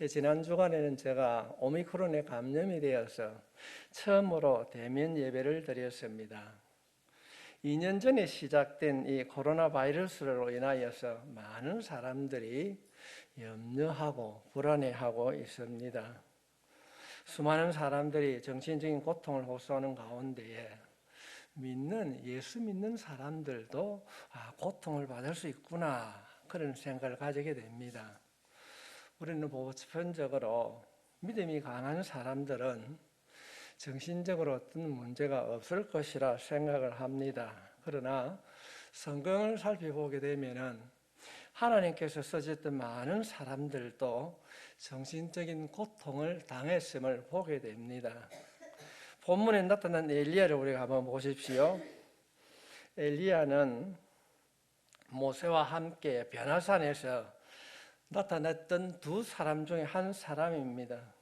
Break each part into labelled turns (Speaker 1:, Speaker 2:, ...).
Speaker 1: 지난 주간에는 제가 오미크론에 감염이 되어서 처음으로 대면 예배를 드렸습니다. 2년 전에 시작된 이 코로나 바이러스로 인하여서 많은 사람들이 염려하고 불안해하고 있습니다. 수많은 사람들이 정신적인 고통을 호소하는 가운데에 예수 믿는 사람들도 고통을 받을 수 있구나, 그런 생각을 가지게 됩니다. 우리는 보편적으로 믿음이 강한 사람들은 정신적으로 어떤 문제가 없을 것이라 생각을 합니다. 그러나 성경을 살펴보게 되면은 하나님께서 쓰셨던 많은 사람들도 정신적인 고통을 당했음을 보게 됩니다. 본문에 나타난 엘리야를 우리가 한번 보십시오. 엘리야는 모세와 함께 변화산에서 나타났던 두 사람 중에 한 사람입니다.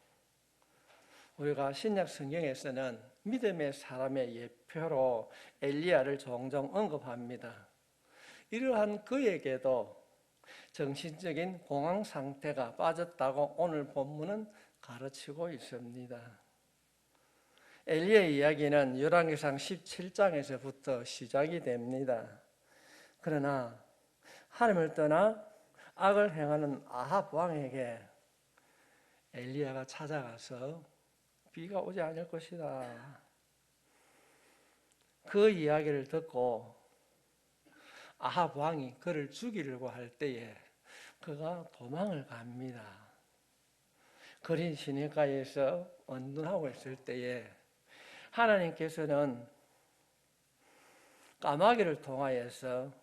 Speaker 1: 우리가 신약 성경에서는 믿음의 사람의 예표로 엘리야를 종종 언급합니다. 이러한 그에게도 정신적인 공황 상태가 빠졌다고 오늘 본문은 가르치고 있습니다. 엘리야의 이야기는 열왕기상 17장에서부터 시작이 됩니다. 그러나 하나님을 떠나 악을 행하는 아합 왕에게 엘리야가 찾아가서 비가 오지 않을 것이다, 그 이야기를 듣고 아합 왕이 그를 죽이려고 할 때에 그가 도망을 갑니다. 거린 시내가에서 언둔하고 있을 때에 하나님께서는 까마귀를 통하여서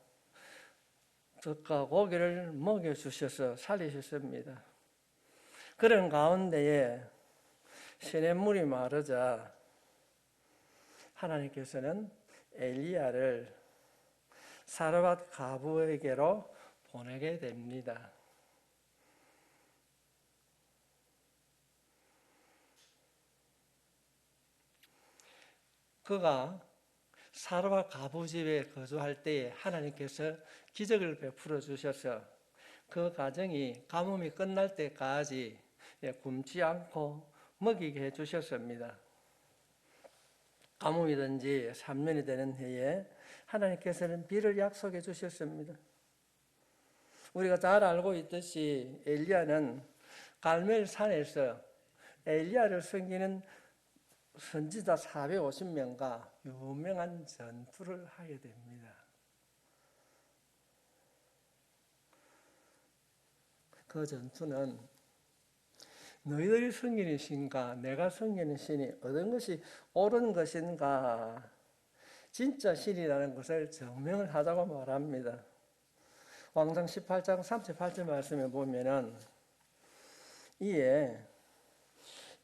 Speaker 1: 젖과 고기를 먹여주셔서 살리셨습니다. 그런 가운데에 시냇물이 마르자 하나님께서는 엘리야를 사르밧 가부에게로 보내게 됩니다. 그가 사르밧 가부 집에 거주할 때에 하나님께서 기적을 베풀어 주셔서 그 가정이 가뭄이 끝날 때까지 굶지 않고 먹이게 해주셨습니다. 가뭄이든지 3년이 되는 해에 하나님께서는 비를 약속해 주셨습니다. 우리가 잘 알고 있듯이 엘리야는 갈멜산에서 엘리야를 섬기는 선지자 450명과 유명한 전투를 하게 됩니다. 그 전투는 너희들이 섬기는 신과 내가 섬기는 신이 어떤 것이 옳은 것인가, 진짜 신이라는 것을 증명을 하자고 말합니다. 왕상 18장 38절 말씀에 보면은 이에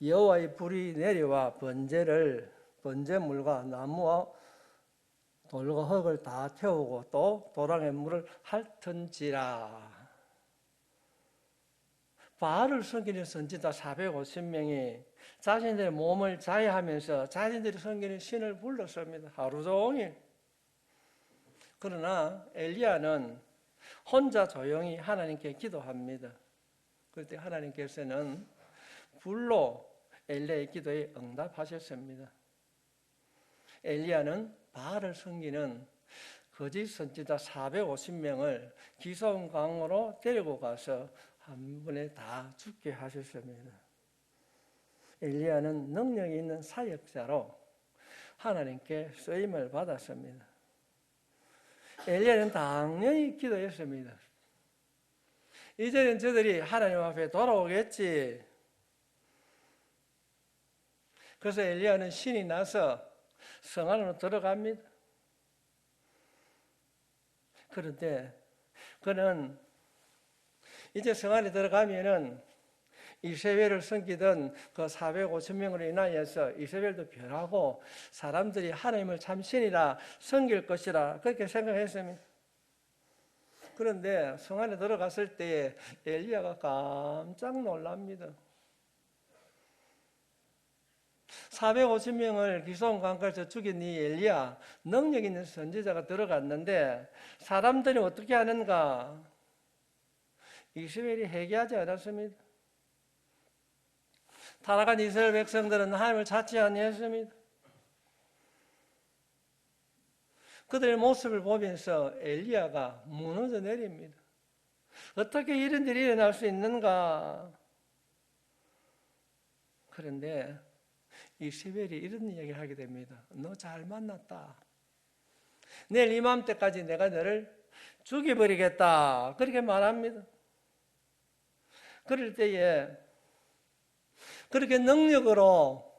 Speaker 1: 여호와의 불이 내려와 번제물과 나무와 돌과 흙을 다 태우고 또 도랑의 물을 핥은지라. 바알을 섬기는 선지자 450명이 자신들의 몸을 자해하면서 자신들이 섬기는 신을 불렀습니다. 하루 종일. 그러나 엘리야는 혼자 조용히 하나님께 기도합니다. 그럴 때 하나님께서는 불로 엘리야의 기도에 응답하셨습니다. 엘리야는 바알을 섬기는 거짓 선지자 450명을 기손 강으로 데리고 가서 한 번에 다 죽게 하셨습니다. 엘리야는 능력이 있는 사역자로 하나님께 쓰임을 받았습니다. 엘리야는 당연히 기도했습니다. 이제는 저들이 하나님 앞에 돌아오겠지. 그래서 엘리야는 신이 나서 성 안으로 들어갑니다. 그런데 그는 이제 성 안에 들어가면은 이세벨을 섬기던 그 450명으로 인하여서 이세벨도 변하고 사람들이 하나님을 참 신이라 섬길 것이라 그렇게 생각했습니다. 그런데 성 안에 들어갔을 때에 엘리야가 깜짝 놀랍니다. 450명을 기손 강가에서 죽인 이 엘리야, 능력 있는 선지자가 들어갔는데 사람들이 어떻게 하는가? 이스라엘이 회개하지 않았습니다. 타락한 이스라엘 백성들은 하나님을 찾지 아니했습니다. 그들의 모습을 보면서 엘리야가 무너져 내립니다. 어떻게 이런 일이 일어날 수 있는가? 그런데 이세벨이 이런 이야기를 하게 됩니다. 너 잘 만났다. 내일 이맘때까지 내가 너를 죽여버리겠다. 그렇게 말합니다. 그럴 때에 그렇게 능력으로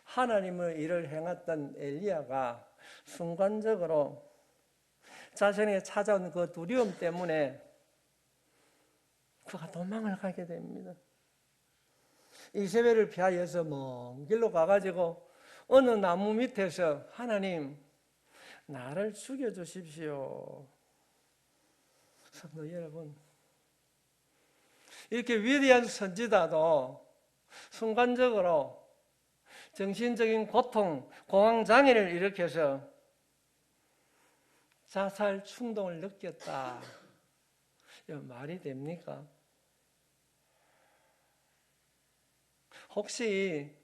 Speaker 1: 하나님의 일을 행했던 엘리야가 순간적으로 자신에게 찾아온 그 두려움 때문에 그가 도망을 가게 됩니다. 이세벨을 피하여서 먼 길로 가가지고 어느 나무 밑에서 하나님 나를 죽여주십시오. 성도 여러분, 이렇게 위대한 선지자도 순간적으로 정신적인 고통, 공황장애를 일으켜서 자살 충동을 느꼈다. 이거 말이 됩니까? 혹시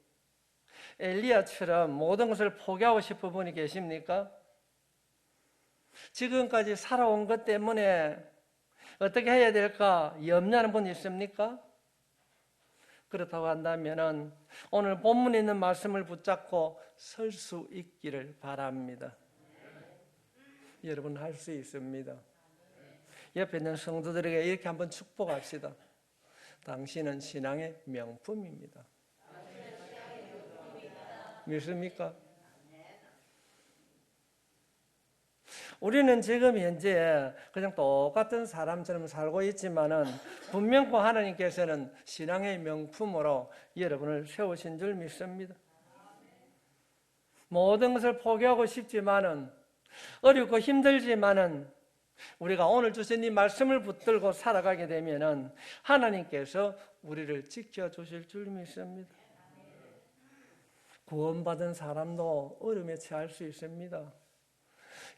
Speaker 1: 엘리야처럼 모든 것을 포기하고 싶은 분이 계십니까? 지금까지 살아온 것 때문에 어떻게 해야 될까 염려하는 분 있습니까? 그렇다고 한다면 오늘 본문에 있는 말씀을 붙잡고 설 수 있기를 바랍니다. 여러분 할 수 있습니다. 옆에 있는 성도들에게 이렇게 한번 축복합시다. 당신은 신앙의 명품입니다. 믿습니까? 우리는 지금 현재 그냥 똑같은 사람처럼 살고 있지만은 분명코 하나님께서는 신앙의 명품으로 여러분을 세우신 줄 믿습니다. 모든 것을 포기하고 싶지만은 어렵고 힘들지만은 우리가 오늘 주신 이 말씀을 붙들고 살아가게 되면은 하나님께서 우리를 지켜주실 줄 믿습니다. 구원받은 사람도 어려움에 처할 수 있습니다.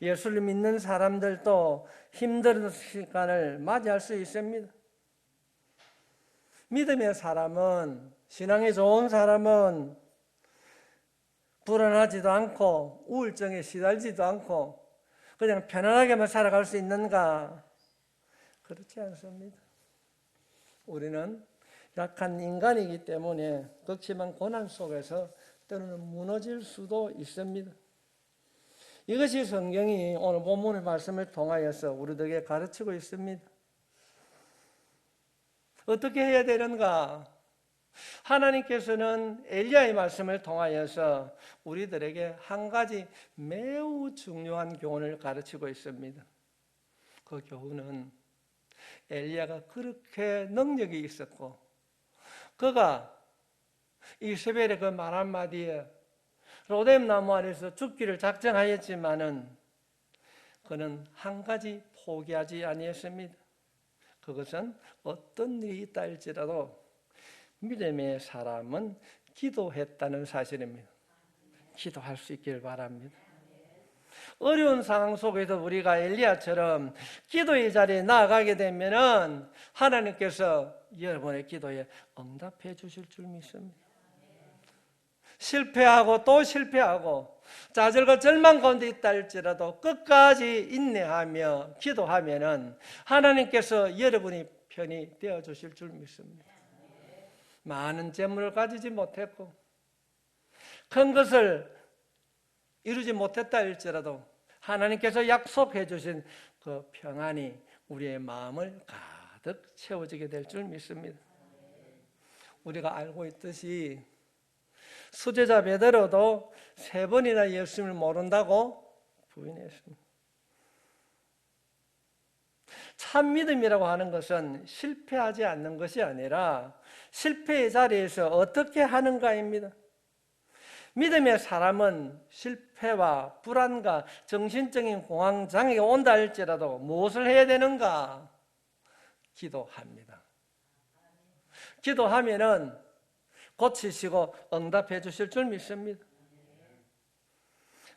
Speaker 1: 예수를 믿는 사람들도 힘든 시간을 맞이할 수 있습니다. 믿음의 사람은, 신앙이 좋은 사람은 불안하지도 않고 우울증에 시달리지도 않고 그냥 편안하게만 살아갈 수 있는가? 그렇지 않습니다. 우리는 약한 인간이기 때문에 극심한 고난 속에서 때로는 무너질 수도 있습니다. 이것이 성경이 오늘 본문의 말씀을 통하여서 우리들에게 가르치고 있습니다. 어떻게 해야 되는가? 하나님께서는 엘리야의 말씀을 통하여서 우리들에게 한 가지 매우 중요한 교훈을 가르치고 있습니다. 그 교훈은 엘리야가 그렇게 능력이 있었고 그가 이세벨의 그 말 한마디에 로뎀 나무 아래서 죽기를 작정하였지만은 그는 한 가지 포기하지 아니했습니다. 그것은 어떤 일이 있다 할지라도 믿음의 사람은 기도했다는 사실입니다. 기도할 수 있기를 바랍니다. 어려운 상황 속에서 우리가 엘리야처럼 기도의 자리에 나아가게 되면은 하나님께서 여러분의 기도에 응답해 주실 줄 믿습니다. 실패하고 또 실패하고 좌절과 절망 가운데 있다 할지라도 끝까지 인내하며 기도하면은 하나님께서 여러분이 편히 되어 주실 줄 믿습니다. 많은 재물을 가지지 못했고 큰 것을 이루지 못했다 할지라도 하나님께서 약속해 주신 그 평안이 우리의 마음을 가득 채워지게 될 줄 믿습니다. 우리가 알고 있듯이 수제자 베드로도 3번이나 예수님을 모른다고 부인했습니다. 참 믿음이라고 하는 것은 실패하지 않는 것이 아니라 실패의 자리에서 어떻게 하는가입니다. 믿음의 사람은 실패와 불안과 정신적인 공황장애가 온다 할지라도 무엇을 해야 되는가? 기도합니다. 기도하면은 고치시고 응답해 주실 줄 믿습니다.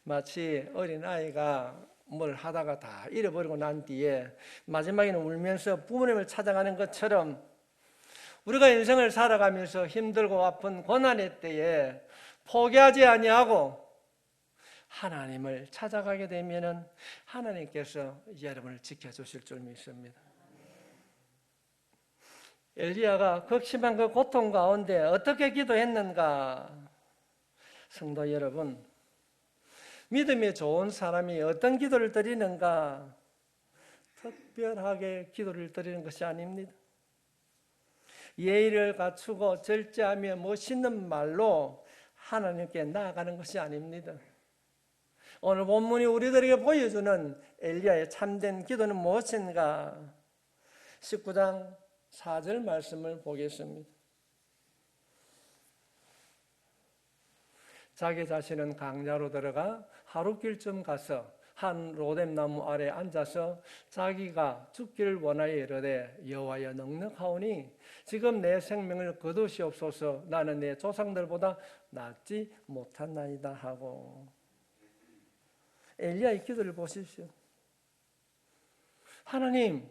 Speaker 1: 마치 어린아이가 뭘 하다가 다 잃어버리고 난 뒤에 마지막에는 울면서 부모님을 찾아가는 것처럼 우리가 인생을 살아가면서 힘들고 아픈 고난의 때에 포기하지 아니하고 하나님을 찾아가게 되면은 하나님께서 여러분을 지켜주실 줄 믿습니다. 엘리야가 극심한 그 고통 가운데 어떻게 기도했는가? 성도 여러분, 믿음이 좋은 사람이 어떤 기도를 드리는가? 특별하게 기도를 드리는 것이 아닙니다. 예의를 갖추고 절제하며 멋있는 말로 하나님께 나아가는 것이 아닙니다. 오늘 본문이 우리들에게 보여주는 엘리야의 참된 기도는 무엇인가? 19장 4절 말씀을 보겠습니다. 자기 자신은 강야로 들어가 하룻길쯤 가서 한 로뎀나무 아래 앉아서 자기가 죽기를 원하여 이르되 여호와여 넉넉하오니 지금 내 생명을 거두시옵소서. 나는 내 조상들보다 낫지 못한나이다 하고. 엘리야의 기도를 보십시오. 하나님,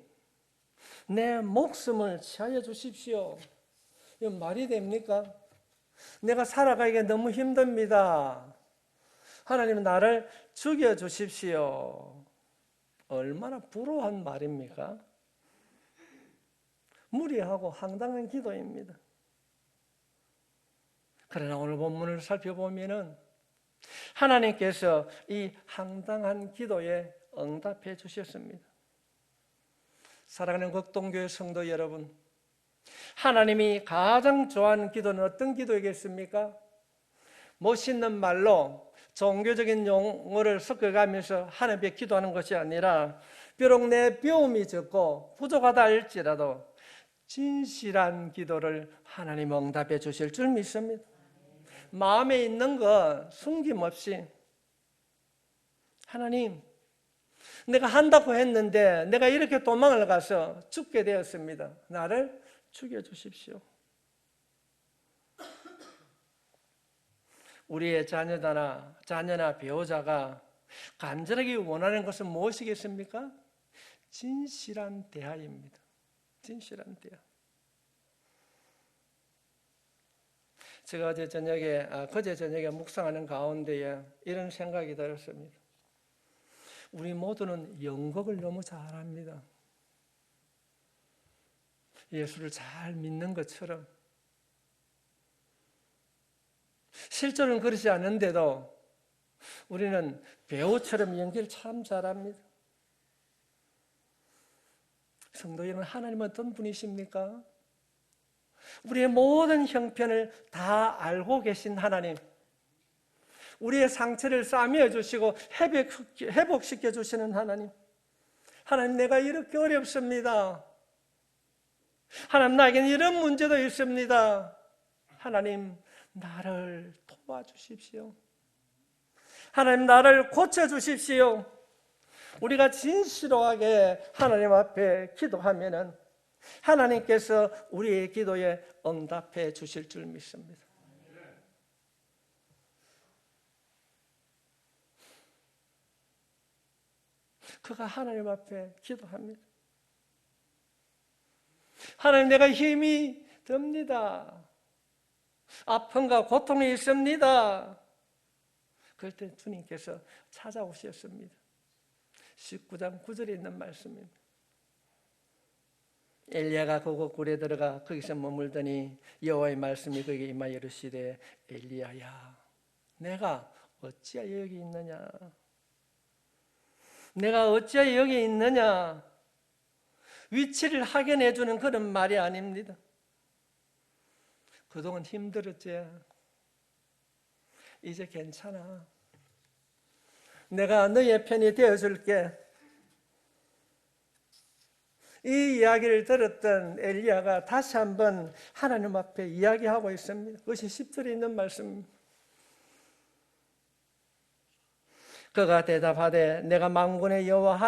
Speaker 1: 내 목숨을 취하여 주십시오. 이건 말이 됩니까? 내가 살아가기가 너무 힘듭니다. 하나님, 나를 죽여주십시오. 얼마나 불우한 말입니까? 무리하고 황당한 기도입니다. 그러나 오늘 본문을 살펴보면은 하나님께서 이 황당한 기도에 응답해 주셨습니다. 사랑하는 극동교회 성도 여러분, 하나님이 가장 좋아하는 기도는 어떤 기도이겠습니까? 멋있는 말로 종교적인 용어를 섞어가면서 하나님께 기도하는 것이 아니라 비록 내 배움이 적고 부족하다 할지라도 진실한 기도를 하나님 응답해 주실 줄 믿습니다. 마음에 있는 것 숨김없이 하나님, 내가 한다고 했는데 내가 이렇게 도망을 가서 죽게 되었습니다. 나를 죽여주십시오. 우리의 자녀나 배우자가 간절하게 원하는 것은 무엇이겠습니까? 진실한 대화입니다. 진실한 대화. 제가 그제 저녁에 묵상하는 가운데에 이런 생각이 들었습니다. 우리 모두는 연극을 너무 잘합니다. 예수를 잘 믿는 것처럼. 실제로는 그렇지 않은데도 우리는 배우처럼 연기를 참 잘합니다. 성도 여러분, 하나님은 어떤 분이십니까? 우리의 모든 형편을 다 알고 계신 하나님, 우리의 상처를 싸매어 주시고 회복시켜 주시는 하나님. 하나님, 내가 이렇게 어렵습니다. 하나님, 나에게는 이런 문제도 있습니다. 하나님, 나를 도와주십시오. 하나님, 나를 고쳐주십시오. 우리가 진실하게 하나님 앞에 기도하면은 하나님께서 우리의 기도에 응답해 주실 줄 믿습니다. 그가 하나님 앞에 기도합니다. 하나님, 내가 힘이 듭니다. 아픔과 고통이 있습니다. 그럴 때 주님께서 찾아오셨습니다. 19장 9절에 있는 말씀입니다. 엘리야가 그곳 굴에 들어가 거기서 머물더니 여호와의 말씀이 그에게 임하여 이르시되 엘리야야, 내가 어찌하여 여기 있느냐? 내가 어찌하여 여기 있느냐? 위치를 확인해 주는 그런 말이 아닙니다. 그동안 힘들었지? 이제 괜찮아. 내가 너의 편이 되어줄게. 이 이야기를 들었던 엘리야가 다시 한번 하나님 앞에 이야기하고 있습니다. 그것이 10절에 있는 말씀입니다. 그가 대답하되 내가 만군의 여호와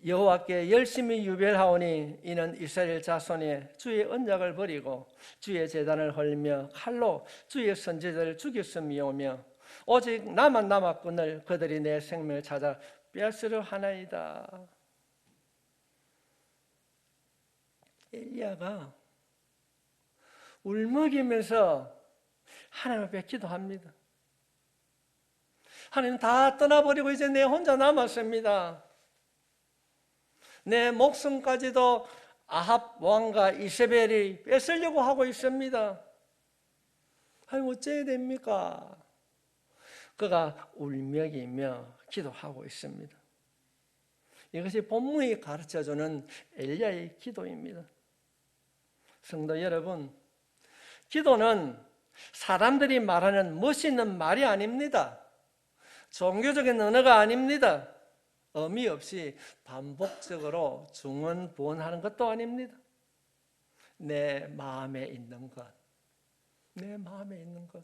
Speaker 1: 여호와께 열심히 유별하오니 이는 이스라엘 자손이 주의 언약을 버리고 주의 제단을 헐며 칼로 주의 선지자를 죽였음이오며 오직 나만 남았거늘 그들이 내 생명을 찾아 빼앗으려 하나이다. 엘리야가 울먹이면서 하나님 앞에 기도합니다. 하나님 다 떠나버리고 이제 내 혼자 남았습니다. 내 목숨까지도 아합 왕과 이세벨이 뺏으려고 하고 있습니다. 하나님 어째야 됩니까? 그가 울먹이며 기도하고 있습니다. 이것이 본문이 가르쳐주는 엘리야의 기도입니다. 성도 여러분, 기도는 사람들이 말하는 멋있는 말이 아닙니다. 종교적인 언어가 아닙니다. 의미 없이 반복적으로 중언부언하는 것도 아닙니다. 내 마음에 있는 것, 내 마음에 있는 것,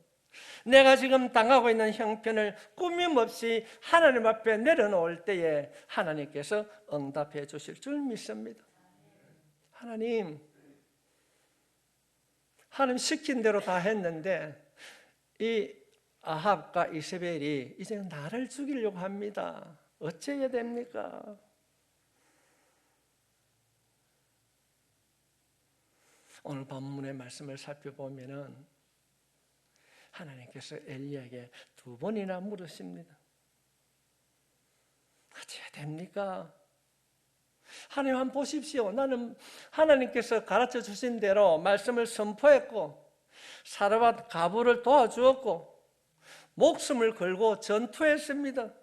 Speaker 1: 내가 지금 당하고 있는 형편을 꾸밈없이 하나님 앞에 내려놓을 때에 하나님께서 응답해 주실 줄 믿습니다. 하나님 시킨 대로 다 했는데 이 아합과 이세벨이 이제 나를 죽이려고 합니다. 어째야 됩니까? 오늘 본문의 말씀을 살펴보면은 하나님께서 엘리야에게 2번이나 물으십니다. 어째야 됩니까? 하나님 한번 보십시오. 나는 하나님께서 가르쳐 주신 대로 말씀을 선포했고 사르밧 가부를 도와주었고 목숨을 걸고 전투했습니다.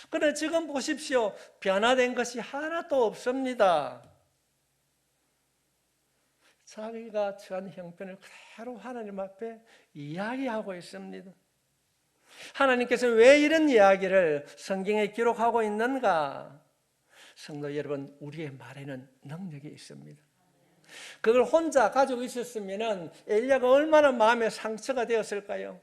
Speaker 1: 그런데 지금 보십시오. 변화된 것이 하나도 없습니다. 자기가 처한 형편을 그대로 하나님 앞에 이야기하고 있습니다. 하나님께서 왜 이런 이야기를 성경에 기록하고 있는가? 성도 여러분, 우리의 말에는 능력이 있습니다. 그걸 혼자 가지고 있었으면 엘리야가 얼마나 마음에 상처가 되었을까요?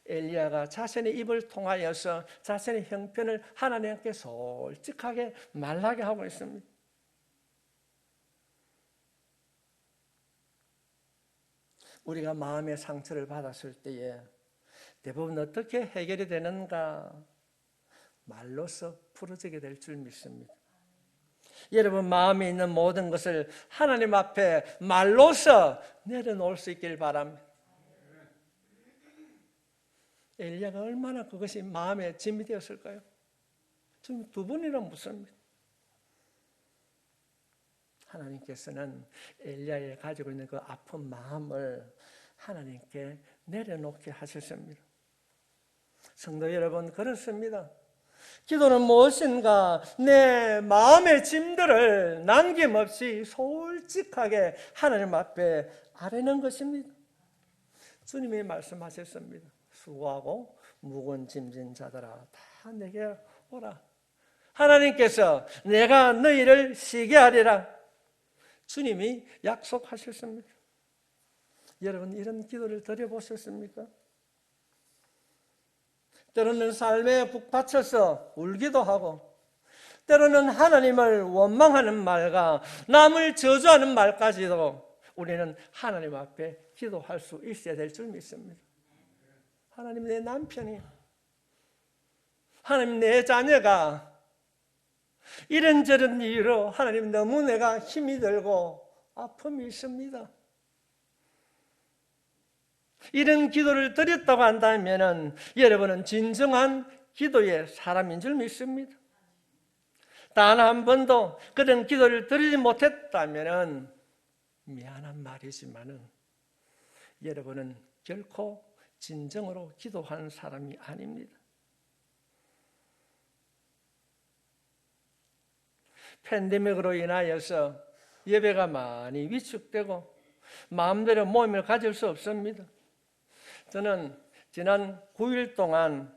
Speaker 1: 엘리야가 자신의 입을 통하여서 자신의 형편을 하나님께 솔직하게 말하게 하고 있습니다. 우리가 마음의 상처를 받았을 때에 대부분 어떻게 해결이 되는가? 말로서 풀어지게 될 줄 믿습니다. 여러분 마음에 있는 모든 것을 하나님 앞에 말로서 내려놓을 수 있길 바랍니다. 엘리야가 얼마나 그것이 마음에 짐이 되었을까요? 지금 2번이나 묻습니다. 하나님께서는 엘리야가 가지고 있는 그 아픈 마음을 하나님께 내려놓게 하셨습니다. 성도 여러분, 그렇습니다. 기도는 무엇인가? 내 마음의 짐들을 남김없이 솔직하게 하나님 앞에 아뢰는 것입니다. 주님이 말씀하셨습니다. 수고하고 무거운 짐진 자들아 다 내게 오라. 하나님께서 내가 너희를 쉬게 하리라. 주님이 약속하셨습니다. 여러분 이런 기도를 드려보셨습니까? 때로는 삶에 북받쳐서 울기도 하고 때로는 하나님을 원망하는 말과 남을 저주하는 말까지도 우리는 하나님 앞에 기도할 수 있어야 될 줄 믿습니다. 하나님 내 남편이, 하나님 내 자녀가 이런저런 이유로 하나님 너무 내가 힘이 들고 아픔이 있습니다. 이런 기도를 드렸다고 한다면 여러분은 진정한 기도의 사람인 줄 믿습니다. 단 한 번도 그런 기도를 드리지 못했다면 미안한 말이지만은 여러분은 결코 진정으로 기도하는 사람이 아닙니다. 팬데믹으로 인하여서 예배가 많이 위축되고 마음대로 모임을 가질 수 없습니다. 저는 지난 9일 동안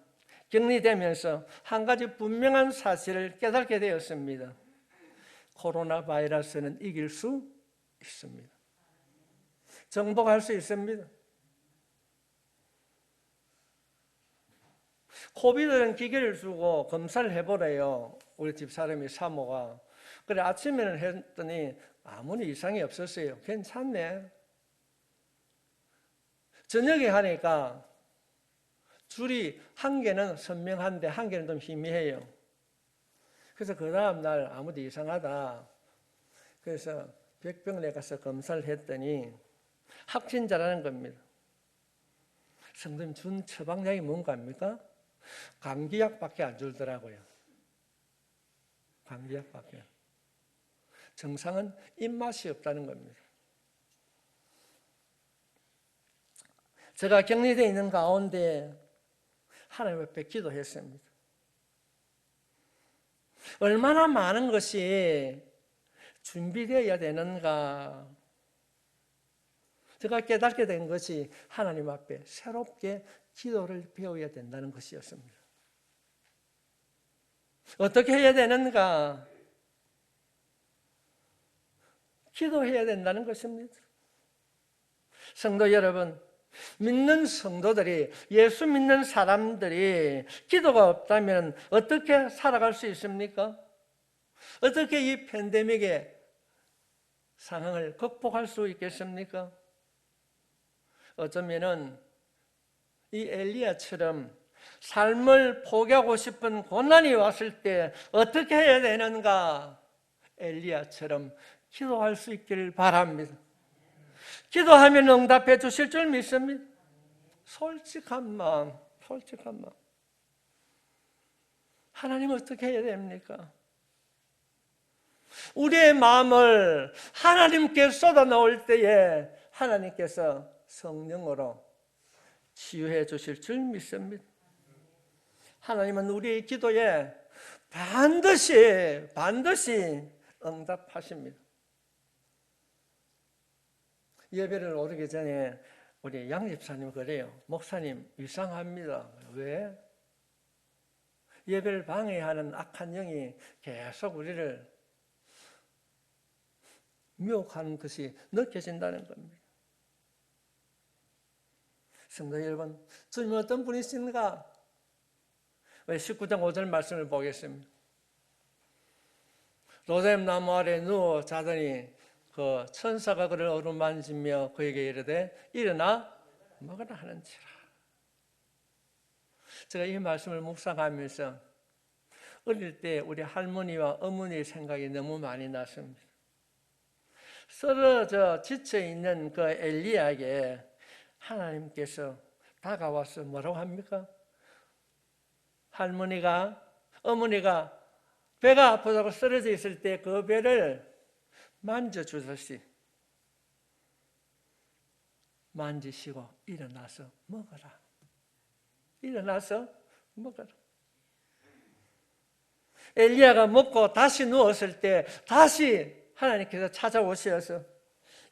Speaker 1: 격리되면서 한 가지 분명한 사실을 깨닫게 되었습니다. 코로나 바이러스는 이길 수 있습니다. 정복할 수 있습니다. 코비드는 기계를 주고 검사를 해보래요. 우리 집사람이 사모가. 그래 아침에는 했더니 아무리 이상이 없었어요. 괜찮네. 저녁에 하니까 줄이 한 개는 선명한데 한 개는 좀 희미해요. 그래서 그 다음 날 아무도 이상하다. 그래서 백병원에 가서 검사를 했더니 확진자라는 겁니다. 성도님, 준 처방약이 뭔가 합니까? 감기약밖에 안 줄더라고요. 감기약밖에. 증상은 입맛이 없다는 겁니다. 제가 격리되어 있는 가운데 하나님 앞에 기도했습니다. 얼마나 많은 것이 준비되어야 되는가. 제가 깨닫게 된 것이 하나님 앞에 새롭게 기도를 배워야 된다는 것이었습니다. 어떻게 해야 되는가? 기도해야 된다는 것입니다. 성도 여러분, 믿는 성도들이, 예수 믿는 사람들이 기도가 없다면 어떻게 살아갈 수 있습니까? 어떻게 이 팬데믹의 상황을 극복할 수 있겠습니까? 어쩌면은 이 엘리야처럼 삶을 포기하고 싶은 고난이 왔을 때 어떻게 해야 되는가? 엘리야처럼 기도할 수 있기를 바랍니다. 기도하면 응답해 주실 줄 믿습니다. 솔직한 마음. 하나님 어떻게 해야 됩니까? 우리의 마음을 하나님께 쏟아 넣을 때에 하나님께서 성령으로 치유해 주실 줄 믿습니다. 하나님은 우리의 기도에 반드시 응답하십니다. 예배를 오르기 전에 우리 양 집사님 그래요. 목사님 이상합니다. 왜? 예배를 방해하는 악한 영이 계속 우리를 미혹하는 것이 느껴진다는 겁니다. 성도 여러분, 주님은 어떤 분이신가? 19장 5절 말씀을 보겠습니다. 로뎀 나무 아래 누워 자더니 그 천사가 그를 어루만지며 그에게 이르되 일어나 먹으라 하는지라. 제가 이 말씀을 묵상하면서 어릴 때 우리 할머니와 어머니의 생각이 너무 많이 났습니다. 쓰러져 지쳐있는 그 엘리야에게 하나님께서 다가와서 뭐라고 합니까? 어머니가 배가 아프다고 쓰러져 있을 때 그 배를 만져주듯이 만지시고 일어나서 먹어라. 엘리야가 먹고 다시 누웠을 때 다시 하나님께서 찾아오셔서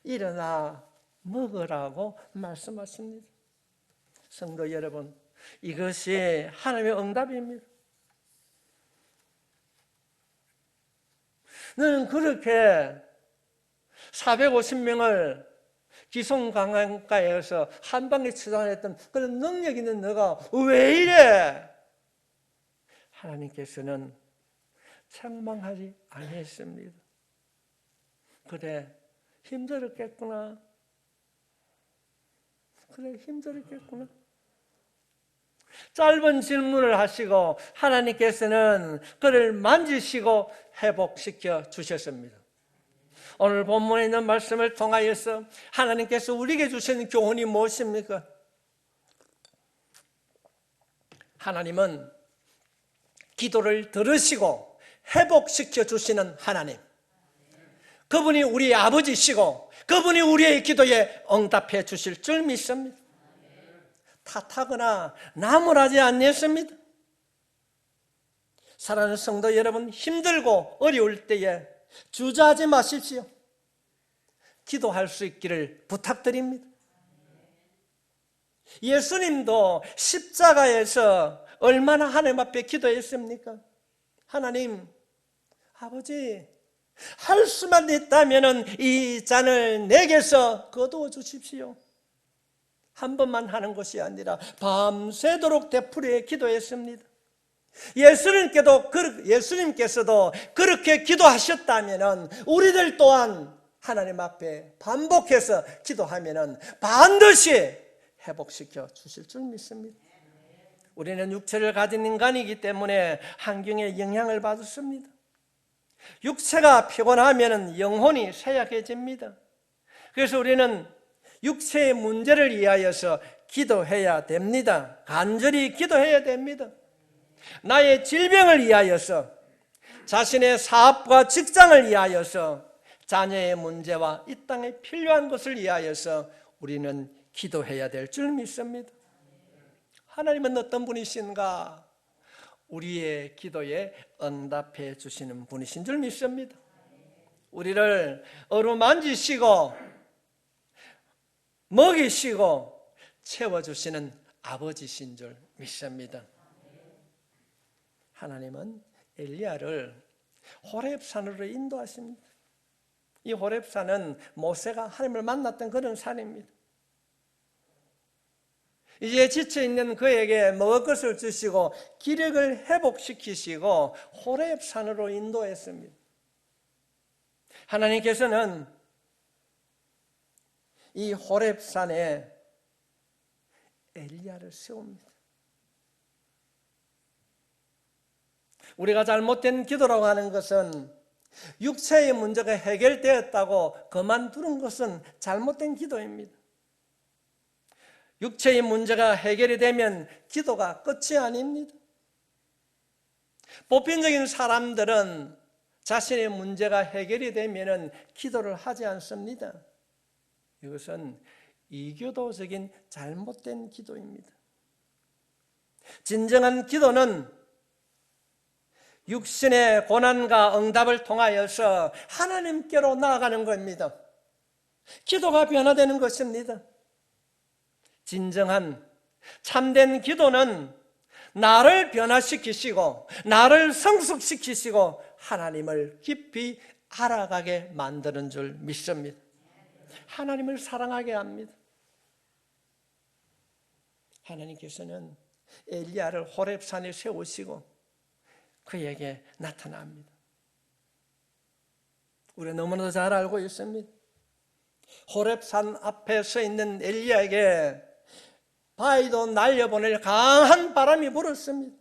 Speaker 1: 일어나 먹으라고 말씀하십니다. 성도 여러분, 이것이 하나님의 응답입니다. 너는 그렇게 450명을 기송강가에서 한 방에 처단했던 그런 능력 있는 너가 왜 이래? 하나님께서는 책망하지 않으셨습니다. 그래, 힘들었겠구나. 짧은 질문을 하시고 하나님께서는 그를 만지시고 회복시켜 주셨습니다. 오늘 본문에 있는 말씀을 통하여서 하나님께서 우리에게 주시는 교훈이 무엇입니까? 하나님은 기도를 들으시고 회복시켜 주시는 하나님. 그분이 우리의 아버지시고 그분이 우리의 기도에 응답해 주실 줄 믿습니다. 탓하거나 나무라지 않겠습니다. 사랑하는 성도 여러분, 힘들고 어려울 때에 주저하지 마십시오. 기도할 수 있기를 부탁드립니다. 예수님도 십자가에서 얼마나 하나님 앞에 기도했습니까? 하나님, 아버지, 할 수만 있다면 이 잔을 내게서 거두어 주십시오. 한 번만 하는 것이 아니라 밤새도록 되풀이해 기도했습니다. 예수님께서도 그렇게 기도하셨다면 우리들 또한 하나님 앞에 반복해서 기도하면 반드시 회복시켜 주실 줄 믿습니다. 우리는 육체를 가진 인간이기 때문에 환경에 영향을 받습니다. 육체가 피곤하면 영혼이 쇠약해집니다. 그래서 우리는 육체의 문제를 위하여서 기도해야 됩니다. 간절히 기도해야 됩니다. 나의 질병을 위하여서, 자신의 사업과 직장을 위하여서, 자녀의 문제와 이 땅에 필요한 것을 위하여서 우리는 기도해야 될 줄 믿습니다. 하나님은 어떤 분이신가? 우리의 기도에 응답해 주시는 분이신 줄 믿습니다. 우리를 어루만지시고 먹이시고 채워주시는 아버지신 줄 믿습니다. 하나님은 엘리야를 호렙산으로 인도하십니다. 이 호렙산은 모세가 하나님을 만났던 그런 산입니다. 이제 지쳐있는 그에게 먹을 것을 주시고 기력을 회복시키시고 호렙산으로 인도했습니다. 하나님께서는 이 호렙산에 엘리야를 세웁니다. 우리가 잘못된 기도라고 하는 것은 육체의 문제가 해결되었다고 그만두는 것은 잘못된 기도입니다. 육체의 문제가 해결이 되면 기도가 끝이 아닙니다. 보편적인 사람들은 자신의 문제가 해결이 되면 기도를 하지 않습니다. 이것은 이교도적인 잘못된 기도입니다. 진정한 기도는 육신의 고난과 응답을 통하여서 하나님께로 나아가는 겁니다. 기도가 변화되는 것입니다. 진정한 참된 기도는 나를 변화시키시고 나를 성숙시키시고 하나님을 깊이 알아가게 만드는 줄 믿습니다. 하나님을 사랑하게 합니다. 하나님께서는 엘리야를 호렙산에 세우시고 그에게 나타납니다. 우리가 너무나도 잘 알고 있습니다. 호렙산 앞에 서 있는 엘리야에게 바위도 날려보낼 강한 바람이 불었습니다.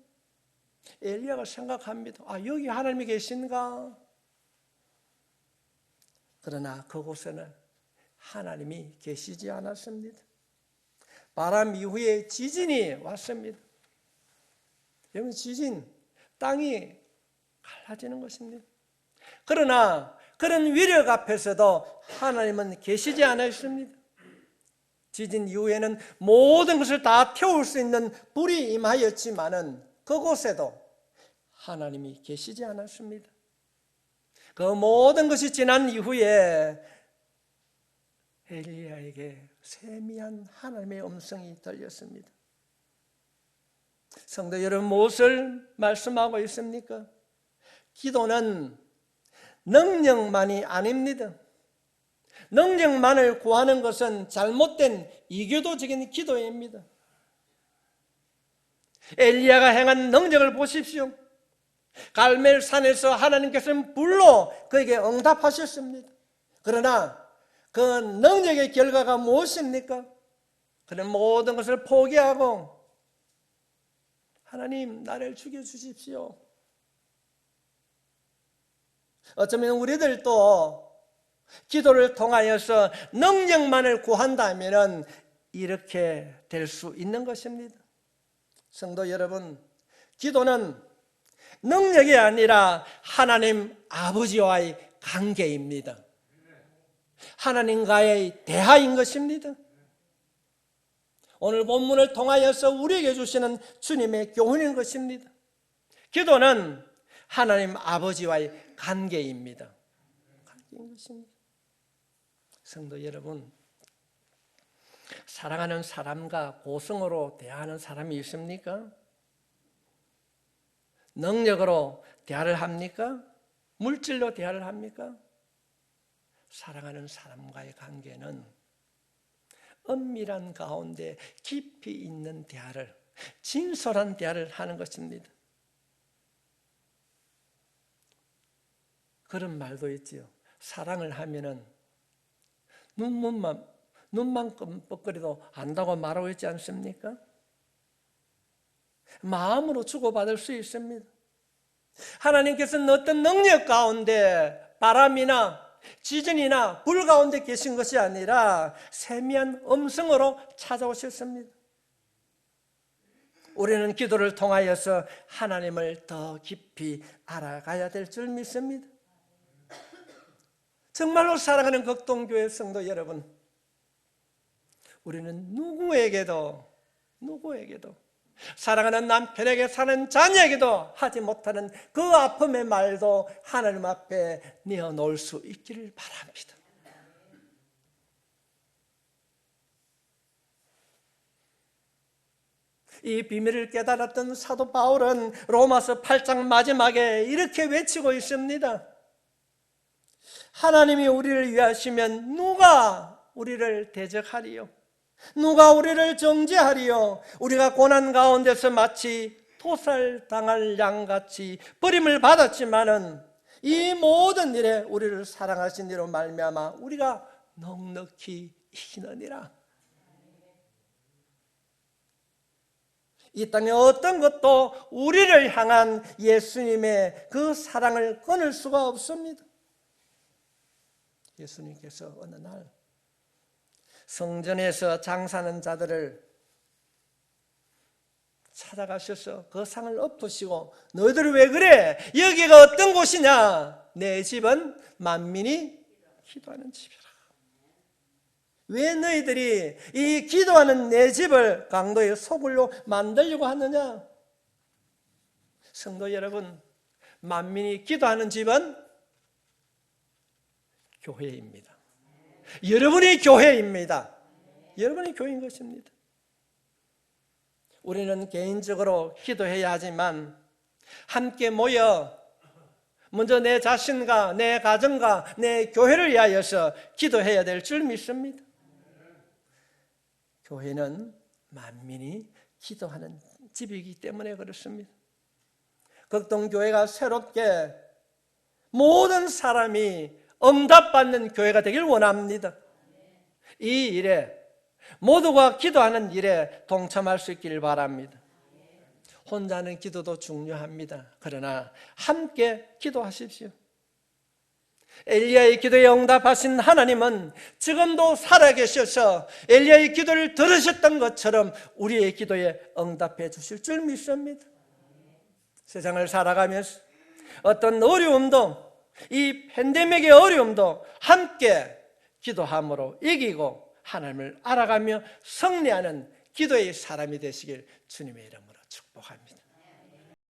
Speaker 1: 엘리야가 생각합니다. 여기 하나님이 계신가? 그러나 그곳에는 하나님이 계시지 않았습니다. 바람 이후에 지진이 왔습니다. 여러분, 지진, 땅이 갈라지는 것입니다. 그러나 그런 위력 앞에서도 하나님은 계시지 않았습니다. 지진 이후에는 모든 것을 다 태울 수 있는 불이 임하였지만은 그곳에도 하나님이 계시지 않았습니다. 그 모든 것이 지난 이후에 엘리야에게 세미한 하나님의 음성이 들렸습니다. 성도 여러분, 무엇을 말씀하고 있습니까? 기도는 능력만이 아닙니다. 능력만을 구하는 것은 잘못된 이교도적인 기도입니다. 엘리야가 행한 능력을 보십시오. 갈멜산에서 하나님께서는 불로 그에게 응답하셨습니다. 그러나 그 능력의 결과가 무엇입니까? 그는 모든 것을 포기하고 하나님, 나를 죽여주십시오. 어쩌면 우리들도 기도를 통하여서 능력만을 구한다면 이렇게 될 수 있는 것입니다. 성도 여러분, 기도는 능력이 아니라 하나님 아버지와의 관계입니다. 하나님과의 대화인 것입니다. 오늘 본문을 통하여서 우리에게 주시는 주님의 교훈인 것입니다. 기도는 하나님 아버지와의 관계입니다. 관계인 것입니다. 성도 여러분, 사랑하는 사람과 고성으로 대하는 사람이 있습니까? 능력으로 대화를 합니까? 물질로 대화를 합니까? 사랑하는 사람과의 관계는 은밀한 가운데 깊이 있는 대화를, 진솔한 대화를 하는 것입니다. 그런 말도 있지요. 사랑을 하면은 눈만 끔뻑거리도 안다고 말하고 있지 않습니까? 마음으로 주고받을 수 있습니다. 하나님께서는 어떤 능력 가운데 바람이나 지진이나 불 가운데 계신 것이 아니라 세미한 음성으로 찾아오셨습니다. 우리는 기도를 통하여서 하나님을 더 깊이 알아가야 될 줄 믿습니다. 정말로 사랑하는 극동교회 성도 여러분, 우리는 누구에게도 사랑하는 남편에게, 사는 자녀에게도 하지 못하는 그 아픔의 말도 하나님 앞에 내어놓을 수 있기를 바랍니다. 이 비밀을 깨달았던 사도 바울은 로마서 8장 마지막에 이렇게 외치고 있습니다. 하나님이 우리를 위하시면 누가 우리를 대적하리요? 누가 우리를 정죄하리요? 우리가 고난 가운데서 마치 토살당할 양같이 버림을 받았지만은 이 모든 일에 우리를 사랑하신 이로 말미암아 우리가 넉넉히 이기느니라. 이 땅에 어떤 것도 우리를 향한 예수님의 그 사랑을 끊을 수가 없습니다. 예수님께서 어느 날 성전에서 장사하는 자들을 찾아가셔서 그 상을 엎으시고, 너희들 왜 그래? 여기가 어떤 곳이냐? 내 집은 만민이 기도하는 집이라. 왜 너희들이 이 기도하는 내 집을 강도의 소굴로 만들려고 하느냐? 성도 여러분, 만민이 기도하는 집은 교회입니다. 여러분이 교회입니다. 여러분이 교회인 것입니다. 우리는 개인적으로 기도해야 하지만 함께 모여 먼저 내 자신과 내 가정과 내 교회를 위하여서 기도해야 될 줄 믿습니다. 교회는 만민이 기도하는 집이기 때문에 그렇습니다. 극동교회가 새롭게 모든 사람이 응답받는 교회가 되길 원합니다. 이 일에, 모두가 기도하는 일에 동참할 수 있기를 바랍니다. 혼자 하는 기도도 중요합니다. 그러나 함께 기도하십시오. 엘리야의 기도에 응답하신 하나님은 지금도 살아계셔서 엘리야의 기도를 들으셨던 것처럼 우리의 기도에 응답해 주실 줄 믿습니다. 세상을 살아가면서 어떤 어려움도, 이 팬데믹의 어려움도 함께 기도함으로 이기고 하나님을 알아가며 승리하는 기도의 사람이 되시길 주님의 이름으로